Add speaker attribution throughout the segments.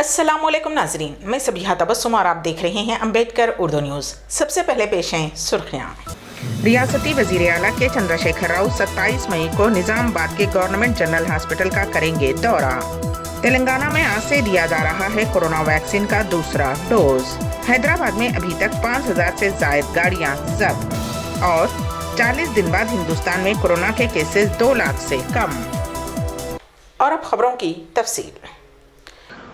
Speaker 1: अस्सलामुअलैकुम नाजरीन, मैं सबिहा तबस्सुम और आप देख रहे हैं अम्बेडकर उर्दू न्यूज़। सबसे पहले पेश हैं सुर्खियाँ। रियासती वज़ीर आला के चंद्रशेखर राव 27 मई को निज़ामाबाद के गवर्नमेंट जनरल हॉस्पिटल का करेंगे दौरा। तेलंगाना में आज से दिया जा रहा है कोरोना वैक्सीन का दूसरा डोज। हैदराबाद में अभी तक 5000 से ज़ायद गाड़ियाँ जब्त और 40 दिन बाद हिंदुस्तान में कोरोना के केसेस 2 लाख से कम। और अब खबरों की तफसील।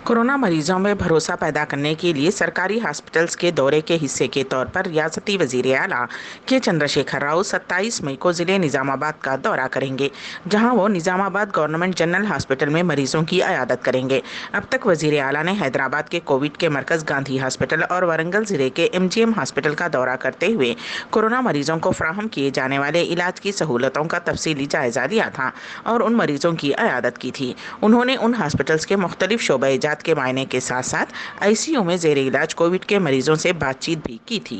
Speaker 1: कोरोना मरीजों में भरोसा पैदा करने के लिए सरकारी हॉस्पिटल्स के दौरे के हिस्से के तौर पर रियासती वज़ीर आला के चंद्रशेखर राव 27 मई को ज़िले निज़ामाबाद का दौरा करेंगे, जहां वो निज़ामाबाद गवर्नमेंट जनरल हॉस्पिटल में मरीजों की इयादत करेंगे। अब तक वज़ीर आला ने हैदराबाद के कोविड के मरकज़ गांधी हॉस्पिटल और वरंगल ज़िले के MGM हॉस्पिटल का दौरा करते हुए कोरोना मरीजों को फराहम किए जाने वाले इलाज की सहूलतों का तफसीली जायजा लिया था और उन मरीजों की इयादत की थी। उन्होंने उन हॉस्पिटल्स के मुख्तलिफ शोबे के मायने के साथ साथ ICU में जेर इलाज कोविड के मरीजों से बातचीत भी की थी।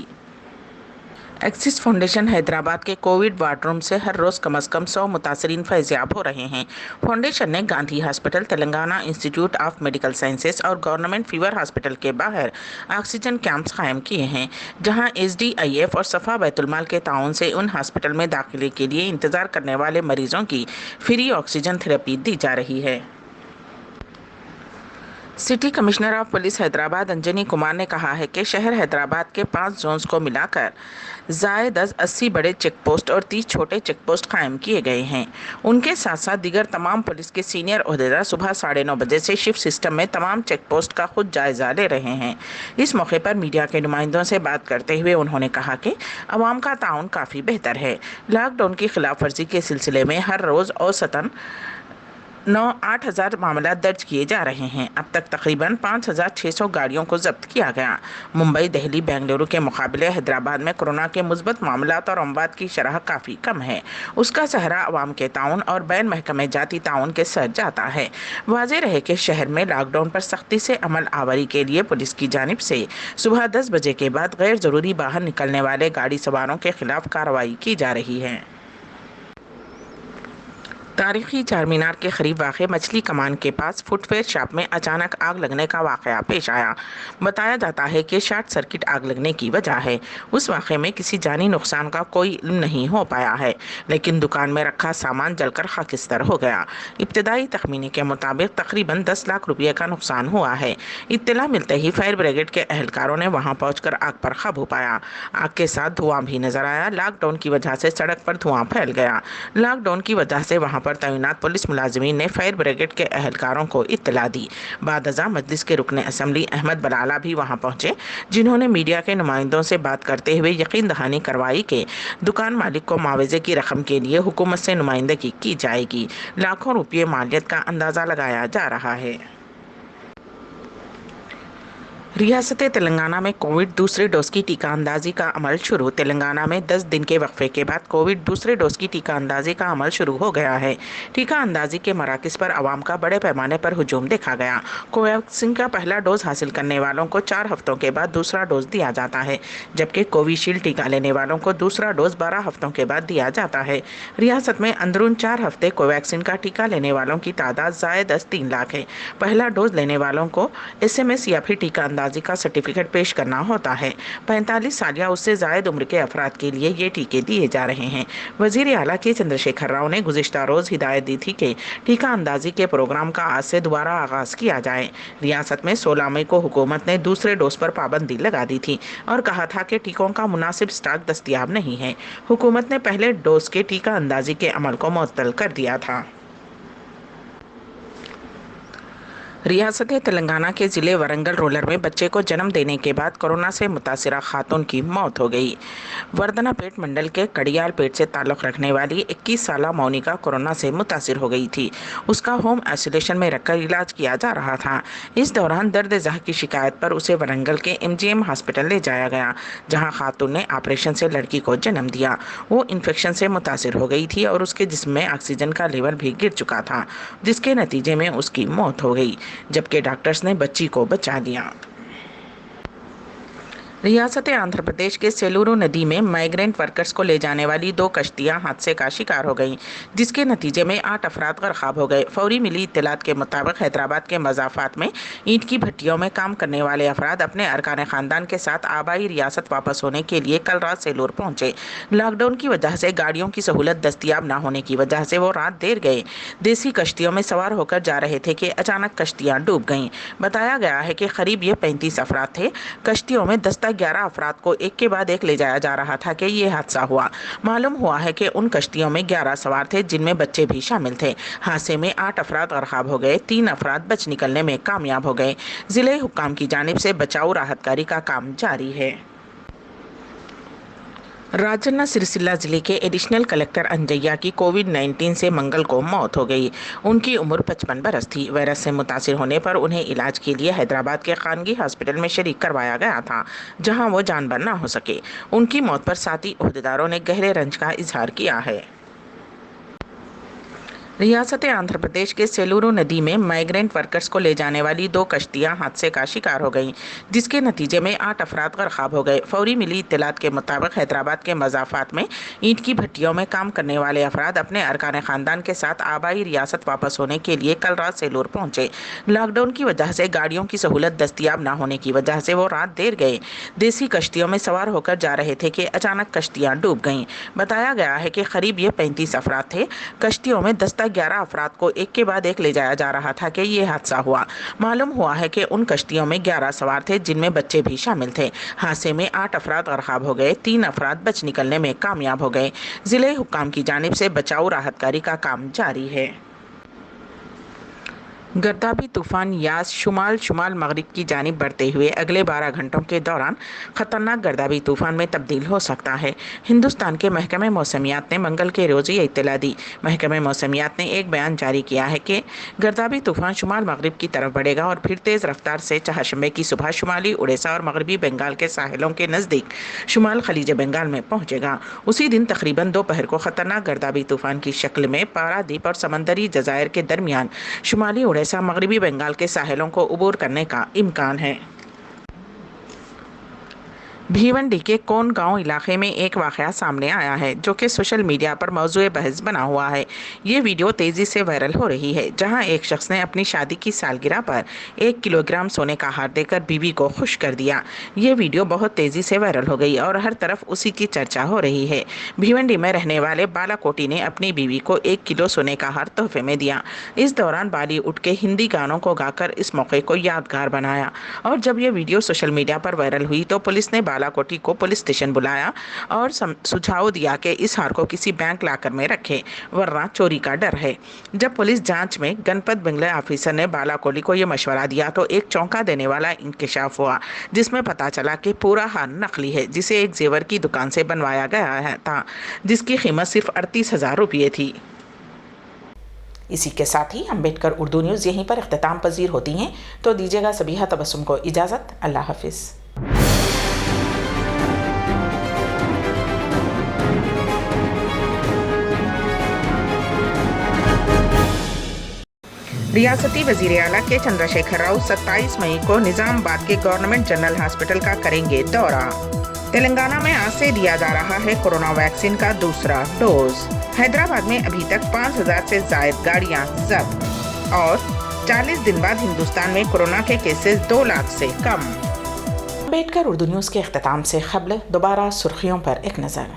Speaker 1: एक्सिस फाउंडेशन हैदराबाद के कोविड वार्ड रूम से हर रोज कम से कम 100 मुतासरीन फैज़याब हो रहे हैं। फाउंडेशन ने Gandhi hospital, Telangana institute of medical sciences और गवर्नमेंट फीवर हॉस्पिटल के बाहर ऑक्सीजन कैंप्स कायम किए हैं, जहां SDIF और सफ़ा बैतुलमाल के ताउन से उन हॉस्पिटल में दाखिले के लिए इंतजार करने वाले मरीजों की फ्री ऑक्सीजन थेरेपी दी जा रही है। City commissioner of police Hyderabad Anjani Kumar ने कहा है कि शहर हैदराबाद के 5 जोन्स को मिलाकर ज़ायद 80 बड़े चेक पोस्ट और 30 छोटे चेक पोस्ट कायम किए गए हैं। उनके साथ साथ दीगर तमाम पुलिस के सीनियर ओहदेदार सुबह 9:30 बजे से शिफ्ट सिस्टम में तमाम चेक पोस्ट का खुद जायजा ले रहे हैं। इस मौके पर मीडिया के नुमाइंदों से बात करते हुए उन्होंने कहा कि अवाम का ताउन काफ़ी बेहतर है। लॉकडाउन की खिलाफ वर्जी के सिलसिले में हर रोज़ औसतन 8,000 मामला दर्ज किए जा रहे हैं। अब तक तकरीबन 5,600 गाड़ियों को जब्त किया गया। मुंबई, दिल्ली, बेंगलुरु के मुकाबले हैदराबाद में कोरोना के मुस्बत मामलात और अमवात की शरह काफ़ी कम है। उसका सहरा अवाम के ताउन और बैन महकमे जाती ताउन के सर जाता है। वाज़ेह रहे कि शहर में लॉकडाउन पर सख्ती से अमल आवरी के लिए पुलिस की जानिब से सुबह 10 बजे के बाद गैर ज़रूरी बाहर निकलने वाले गाड़ी सवारों के खिलाफ कार्रवाई की जा रही है। तारीखी चार मीनार के करीब वाक़े मछली कमान के पास फुटवेयर शॉप में अचानक आग लगने का वाक़या पेश आया। बताया जाता है कि शॉर्ट सर्किट आग लगने की वजह है। उस वाक़े में किसी जानी नुकसान का कोई इल्म नहीं हो पाया है, लेकिन दुकान में रखा सामान जलकर खाकिस्तर हो गया। इब्तदाई तखमीने के मुताबिक तकरीबन 10 लाख रुपये का नुकसान हुआ है। इत्तला मिलते ही फायर ब्रिगेड के अहलकारों ने वहां पहुंचकर आग पर काबू पाया। आग के साथ धुआं भी नजर आया। लॉकडाउन की वजह से सड़क पर धुआं फैल गया। लॉकडाउन की वजह से वहां पर तैनात पुलिस मुलाजिमीन ने फायर ब्रिगेड के अहलकारों को इत्तला दी। बादअज़ा मजलिस के रुकने असम्बली अहमद बलाला भी वहां पहुंचे, जिन्होंने मीडिया के नुमाइंदों से बात करते हुए यकीन दहानी करवाई कि दुकान मालिक को मुआवजे की रकम के लिए हुकूमत से नुमाइंदगी की जाएगी। लाखों रुपये मालियत का अंदाजा लगाया जा रहा है। रियासत तेलंगाना में कोविड दूसरे डोज की टीका अंदाजी का अमल शुरू। तेलंगाना में 10 दिन के वक्फे के बाद कोविड दूसरे डोज की टीका अंदाजी का अमल शुरू हो गया है। टीका अंदाजी के मराकज़ पर आवाम का बड़े पैमाने पर हुजूम देखा गया। कोवैक्सीन का पहला डोज हासिल करने वालों को 4 हफ्तों के बाद दूसरा डोज दिया जाता है, जबकि कोविशील्ड टीका लेने वालों को दूसरा डोज 12 हफ्तों के बाद दिया जाता है। रियासत में अंदरून 4 हफ्ते कोवैक्सीन का टीका लेने वालों की तादाद ज़ायद 3 लाख है। पहला डोज लेने वालों को SMS या फिर टीका का सर्टिफिकेट पेश करना होता है। 45 साल या उससे ज़ायद उम्र के अफराद के लिए ये टीके दिए जा रहे हैं। वज़ीर आला के चंद्रशेखर राव ने गुज़िश्ता रोज़ हिदायत दी थी कि टीका अंदाजी के प्रोग्राम का आज से दोबारा आगाज़ किया जाए। रियासत में 16 मई को हुकूमत ने दूसरे डोज पर पाबंदी लगा दी थी और कहा था कि टीकों का मुनासिब स्टॉक दस्तियाब नहीं है। हुकूमत ने पहले डोज के टीका अंदाजी के अमल को मुअत्तल कर दिया था। रियासत तेलंगाना के ज़िले वरंगल रूरल में बच्चे को जन्म देने के बाद कोरोना से मुतासिरा खातून की मौत हो गई। वर्धनापेट मंडल के कड़ियाल पेट से ताल्लुक़ रखने वाली 21 साला मोनिका कोरोना से मुतासिर हो गई थी। उसका होम आइसोलेशन में रखकर इलाज किया जा रहा था। इस दौरान दर्द ज़ह की शिकायत पर उसे वरंगल के MGM हॉस्पिटल ले जाया गया, जहाँ खातून ने ऑपरेशन से लड़की को जन्म दिया। वो इन्फेक्शन से मुतासिर हो गई थी और उसके जिस्म में ऑक्सीजन का लेवल भी गिर चुका था, जिसके नतीजे में उसकी मौत हो गई, जबकि डॉक्टर्स ने बच्ची को बचा लिया। ریاست آندھرا پردیش کے سیلورو ندی میں مائیگرینٹ ورکرز کو لے جانے والی 2 کشتیاں حادثے کا شکار ہو گئیں، جس کے نتیجے میں 8 افراد غرقاب ہو گئے۔ فوری ملی اطلاعات کے مطابق حیدرآباد کے مضافات میں اینٹ کی بھٹیوں میں کام کرنے والے افراد اپنے ارکان خاندان کے ساتھ آبائی ریاست واپس ہونے کے لیے کل رات سیلور پہنچے۔ لاک ڈاؤن کی وجہ سے گاڑیوں کی سہولت دستیاب نہ ہونے کی وجہ سے وہ رات دیر گئے دیسی کشتیوں میں سوار ہو کر جا رہے تھے کہ اچانک کشتیاں ڈوب گئیں۔ بتایا گیا ہے کہ قریب یہ 35 افراد تھے۔ کشتیوں میں 11 افراد کو ایک کے بعد ایک لے جایا جا رہا تھا کہ یہ حادثہ ہوا۔ معلوم ہوا ہے کہ ان کشتیوں میں 11 سوار تھے، جن میں بچے بھی شامل تھے۔ حادثے میں 8 افراد غرقاب ہو گئے، 3 افراد بچ نکلنے میں کامیاب ہو گئے۔ ضلع حکام کی جانب سے بچاؤ راحت کاری کا کام جاری ہے۔ راجنا سرسیلا ضلع کے ایڈیشنل کلکٹر انجیا کی کووڈ-19 سے منگل کو موت ہو گئی۔ ان کی عمر 55 برس تھی۔ وائرس سے متاثر ہونے پر انہیں علاج کے لیے حیدرآباد کے خانگی ہاسپٹل میں شریک کروایا گیا تھا، جہاں وہ جان بر نہ ہو سکے۔ ان کی موت پر ساتھی عہدیداروں نے گہرے رنج کا اظہار کیا ہے۔ ریاست آندھرا پردیش کے سیلورو ندی میں مائیگرینٹ ورکرز کو لے جانے والی 2 کشتیاں حادثے کا شکار ہو گئیں، جس کے نتیجے میں 8 افراد غرقاب ہو گئے۔ فوری ملی اطلاعات کے مطابق حیدرآباد کے مضافات میں اینٹ کی بھٹیوں میں کام کرنے والے افراد اپنے ارکان خاندان کے ساتھ آبائی ریاست واپس ہونے کے لیے کل رات سیلور پہنچے۔ لاک ڈاؤن کی وجہ سے گاڑیوں کی سہولت دستیاب نہ ہونے کی وجہ سے وہ رات دیر گئے دیسی کشتیوں میں سوار ہو کر جا رہے تھے کہ اچانک کشتیاں ڈوب گئیں۔ بتایا گیا ہے کہ قریب یہ 35 افراد تھے۔ کشتیوں میں 11 افراد کو ایک کے بعد ایک لے جایا جا رہا تھا کہ یہ حادثہ ہوا۔ معلوم ہوا ہے کہ ان کشتیوں میں 11 سوار تھے، جن میں بچے بھی شامل تھے۔ حادثے میں 8 افراد غرقاب ہو گئے، 3 افراد بچ نکلنے میں کامیاب ہو گئے۔ ضلع حکام کی جانب سے بچاؤ راحت کاری کا کام جاری ہے۔ گردابی طوفان یاس شمال مغرب کی جانب بڑھتے ہوئے اگلے 12 گھنٹوں کے دوران خطرناک گردابی طوفان میں تبدیل ہو سکتا ہے۔ ہندوستان کے محکمہ موسمیات نے منگل کے روز یہ اطلاع دی۔ محکمہ موسمیات نے ایک بیان جاری کیا ہے کہ گردابی طوفان شمال مغرب کی طرف بڑھے گا اور پھر تیز رفتار سے چہارشنبے کی صبح شمالی اڑیسہ اور مغربی بنگال کے ساحلوں کے نزدیک شمال خلیج بنگال میں پہنچے گا۔ اسی دن تقریباً دوپہر کو خطرناک گردابی طوفان کی شکل میں پارادیپ اور سمندری جزائر کے درمیان شمالی اڑیسہ مغربی بنگال کے ساحلوں کو عبور کرنے کا امکان ہے۔ بھیونڈی کے کون گاؤں علاقے میں ایک واقعہ سامنے آیا ہے، جو کہ سوشل میڈیا پر موضوع بحث بنا ہوا ہے۔ یہ ویڈیو تیزی سے وائرل ہو رہی ہے، جہاں ایک شخص نے اپنی شادی کی سالگرہ پر 1 کلو گرام سونے کا ہار دے کر بیوی کو خوش کر دیا۔ یہ ویڈیو بہت تیزی سے وائرل ہو گئی اور ہر طرف اسی کی چرچا ہو رہی ہے۔ بھیونڈی میں رہنے والے بالا کوٹی نے اپنی بیوی کو 1 کلو سونے کا ہار تحفے میں دیا۔ اس دوران بالی ووڈ کے ہندی گانوں کو گا کر اس موقع کو یادگار بنایا، اور جب یہ ویڈیو سوشل میڈیا پر وائرل ہوئی تو پولیس نے بالا کوٹی کو پولیس اسٹیشن بلایا اور سجھاؤ دیا کہ اس ہار کو کسی بینک لاکر میں رکھے، ورنہ چوری کا ڈر ہے۔ جب پولیس جانچ میں گنپت بنگلے آفیسر نے بالا کوٹی کو یہ مشورہ دیا تو ایک چونکا دینے والا انکشاف ہوا، جس میں پتہ چلا کہ پورا ہار نقلی ہے، جسے ایک زیور کی دکان سے بنوایا گیا تھا، جس کی قیمت صرف 38,000 روپے تھی۔ اسی کے ساتھ ہی امبیڈکر اردو نیوز یہیں پر اختتام پذیر ہوتی ہیں، تو دیجیے گا سبیحہ تبسم کو اجازت۔ اللہ حافظ۔ ریاستی وزیر اعلیٰ کے چندر شیکھر راؤ 27 مئی کو نظام آباد کے گورنمنٹ جنرل ہاسپٹل کا کریں گے دورہ۔ تلنگانہ میں آج سے دیا جا رہا ہے کورونا ویکسین کا دوسرا ڈوز۔ حیدرآباد میں ابھی تک 5,000 سے زائد گاڑیاں ضبط، اور 40 دن بعد ہندوستان میں کورونا کے کیسز 2 لاکھ سے کم۔ امبیڈکر اردو نیوز کے اختتام سے قبل دوبارہ سرخیوں پر ایک نظر۔